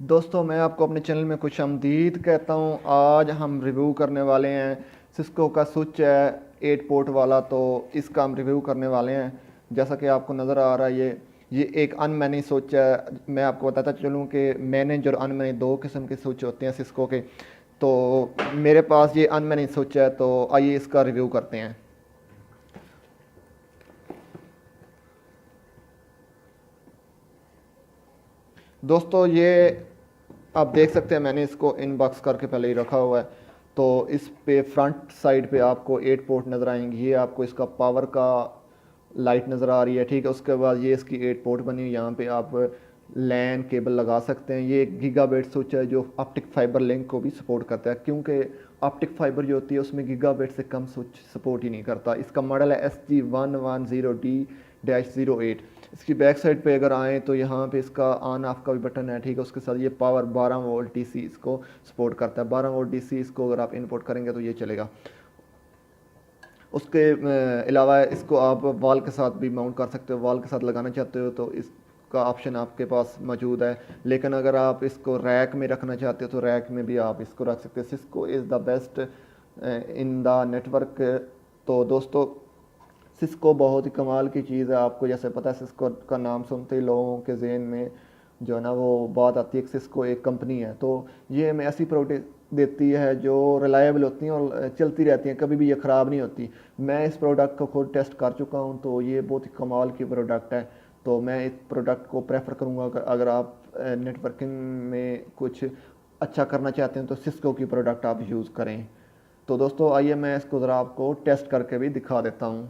दोस्तों मैं आपको अपने चैनल में खुशामदीद कहता हूँ। आज हम रिव्यू करने वाले हैं सिस्को का स्विच है 8 पोर्ट वाला, तो इसका हम रिव्यू करने वाले हैं। जैसा कि आपको नज़र आ रहा है ये एक अनमैनी स्विच है। मैं आपको बताता चलूँ कि मैनेज और अनमैनी दो किस्म के स्विच होते हैं सिस्को के। तो मेरे पास ये अनमैनी स्विच है, तो आइए इसका रिव्यू करते हैं। दोस्तों ये आप देख सकते हैं, मैंने इसको इनबॉक्स करके पहले ही रखा हुआ है। तो इस पे फ्रंट साइड पे आपको 8 पोर्ट नज़र आएंगी। ये आपको इसका पावर का लाइट नज़र आ रही है, ठीक है। उसके बाद ये इसकी 8 पोर्ट बनी हुई, यहाँ पे आप लैन केबल लगा सकते हैं। ये एक गीगाबिट स्विच है जो ऑप्टिक फाइबर लिंक को भी सपोर्ट करता है, क्योंकि ऑप्टिक फाइबर जो होती है उसमें गीगाबिट से कम स्विच सपोर्ट ही नहीं करता। इसका मॉडल है SG110D-08। इसकी बैक साइड पे अगर आएँ तो यहाँ पे इसका ऑन ऑफ का भी बटन है, ठीक है। उसके साथ ये पावर 12 वोल्ट डीसी इसको सपोर्ट करता है। 12 वोल्ट डीसी इसको अगर आप इनपुट करेंगे तो ये चलेगा। उसके अलावा इसको आप वॉल के साथ भी माउंट कर सकते हो। वॉल के साथ लगाना चाहते हो तो इसका ऑप्शन आपके पास मौजूद है। लेकिन अगर आप इसको रैक में रखना चाहते हो तो रैक में भी आप इसको रख सकते हो। Cisco is the best in the network. तो दोस्तों सिस्को बहुत ही कमाल की चीज़ है। आपको जैसे पता है, सिस्को का नाम सुनते ही लोगों के जहन में जो है ना वो बात आती है कि सिस्को एक कंपनी है। तो ये हमें ऐसी प्रोडक्ट देती है जो रिलायबल होती हैं और चलती रहती हैं, कभी भी ये ख़राब नहीं होती। मैं इस प्रोडक्ट को खुद टेस्ट कर चुका हूँ, तो ये बहुत ही कमाल की प्रोडक्ट है। तो मैं इस प्रोडक्ट को प्रेफर करूँगा अगर आप नेटवर्किंग में कुछ अच्छा करना चाहते हैं तो सिस्को की प्रोडक्ट आप यूज़ करें। तो दोस्तों आइए मैं इसको ज़रा आपको टेस्ट करके भी दिखा देता हूँ।